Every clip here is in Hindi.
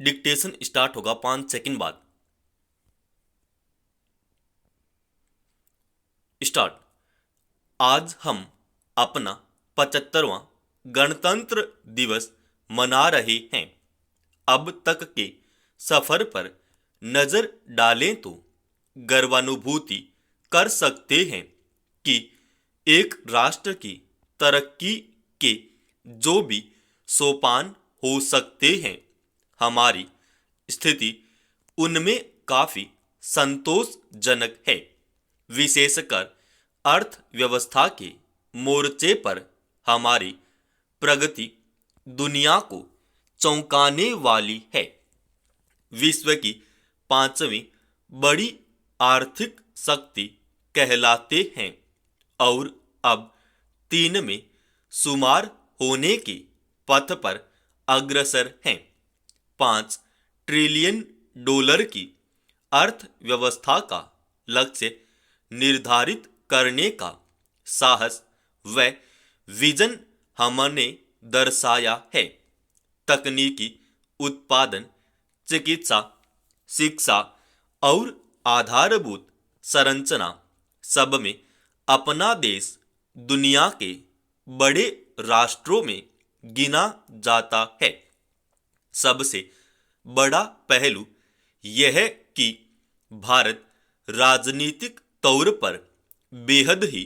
डिक्टेशन स्टार्ट होगा 5 सेकंड बाद। स्टार्ट। आज हम अपना 75वां गणतंत्र दिवस मना रहे हैं। अब तक के सफर पर नजर डालें तो गर्वानुभूति कर सकते हैं कि एक राष्ट्र की तरक्की के जो भी सोपान हो सकते हैं, हमारी स्थिति उनमें काफी संतोषजनक है। विशेषकर अर्थव्यवस्था के मोर्चे पर हमारी प्रगति दुनिया को चौंकाने वाली है। विश्व की 5वीं बड़ी आर्थिक शक्ति कहलाते हैं और अब 3 में शुमार होने के पथ पर अग्रसर हैं। 5 ट्रिलियन डॉलर की अर्थव्यवस्था का लक्ष्य निर्धारित करने का साहस व विजन हमने दर्शाया है। तकनीकी उत्पादन, चिकित्सा, शिक्षा और आधारभूत संरचना सब में अपना देश दुनिया के बड़े राष्ट्रों में गिना जाता है। सबसे बड़ा पहलू यह कि भारत राजनीतिक तौर पर बेहद ही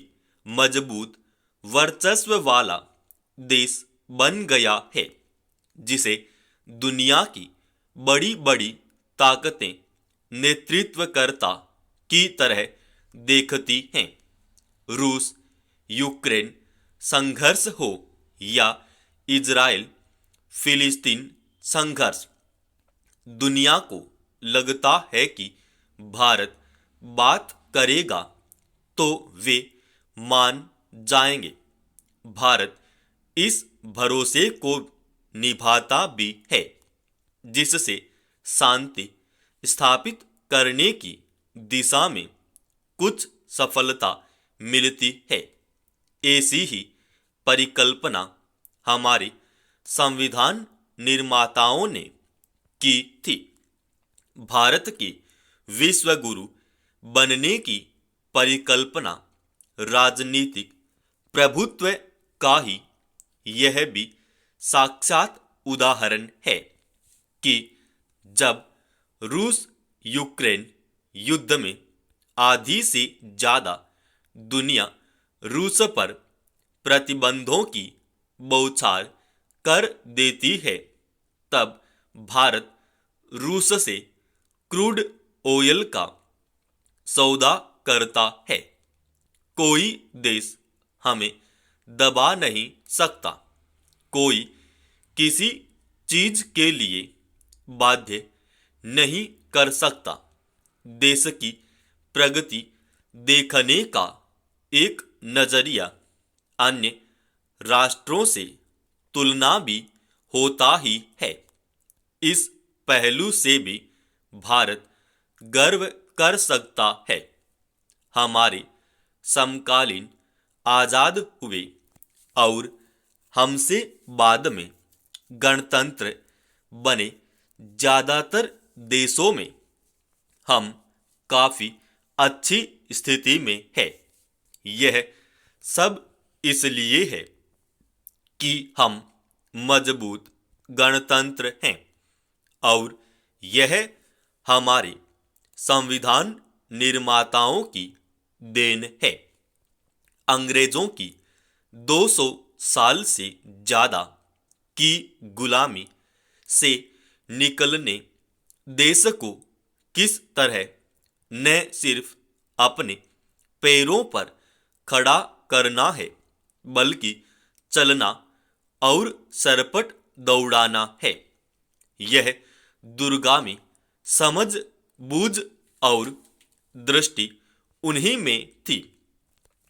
मजबूत वर्चस्व वाला देश बन गया है, जिसे दुनिया की बड़ी बड़ी ताकतें नेतृत्वकर्ता की तरह देखती हैं। रूस यूक्रेन संघर्ष हो या इजराइल फिलिस्तीन संघर्ष, दुनिया को लगता है कि भारत बात करेगा तो वे मान जाएंगे। भारत इस भरोसे को निभाता भी है, जिससे शांति स्थापित करने की दिशा में कुछ सफलता मिलती है। ऐसी ही परिकल्पना हमारे संविधान निर्माताओं ने की थी। भारत के विश्व गुरु बनने की परिकल्पना राजनीतिक प्रभुत्व का ही यह भी साक्षात उदाहरण है कि जब रूस यूक्रेन युद्ध में आधी से ज्यादा दुनिया रूस पर प्रतिबंधों की बौछार कर देती है, तब भारत रूस से क्रूड ऑयल का सौदा करता है। कोई देश हमें दबा नहीं सकता, कोई किसी चीज के लिए बाध्य नहीं कर सकता। देश की प्रगति देखने का एक नजरिया अन्य राष्ट्रों से तुलना भी होता ही है। इस पहलू से भी भारत गर्व कर सकता है। हमारे समकालीन आजाद हुए और हमसे बाद में गणतंत्र बने ज्यादातर देशों में हम काफी अच्छी स्थिति में है। यह सब इसलिए है कि हम मजबूत गणतंत्र हैं और यह हमारे संविधान निर्माताओं की देन है। अंग्रेजों की 200 साल से ज्यादा की गुलामी से निकलने देश को किस तरह न सिर्फ अपने पैरों पर खड़ा करना है, बल्कि चलना और सरपट दौड़ाना है। यह दूरगामी समझ बूझ और दृष्टि उन्हीं में थी।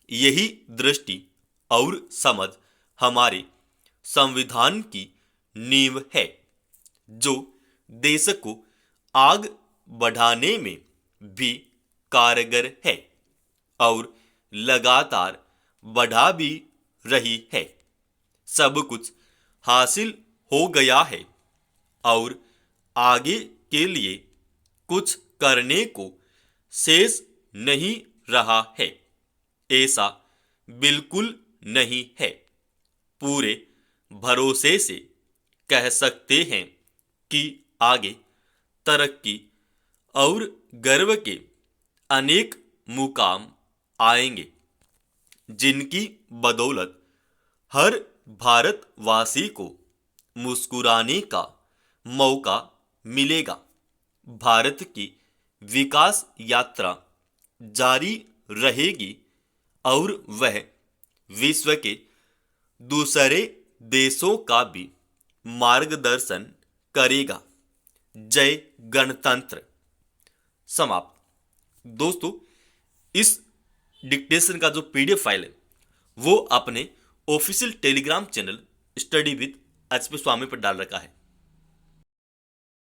यही दृष्टि और समझ हमारे संविधान की नींव है, जो देश को आग बढ़ाने में भी कारगर है और लगातार बढ़ा भी रही है। सब कुछ हासिल हो गया है और आगे के लिए कुछ करने को शेष नहीं रहा है। ऐसा बिल्कुल नहीं है। पूरे भरोसे से कह सकते हैं कि आगे तरक्की और गर्व के अनेक मुकाम आएंगे, जिनकी बदौलत हर भारतवासी को मुस्कुराने का मौका मिलेगा। भारत की विकास यात्रा जारी रहेगी और वह विश्व के दूसरे देशों का भी मार्गदर्शन करेगा। जय गणतंत्र। समाप्त। दोस्तों, इस डिक्टेशन का जो पीडीएफ फाइल है वो अपने official Telegram channel study with HP Swami पर डाल रखा है।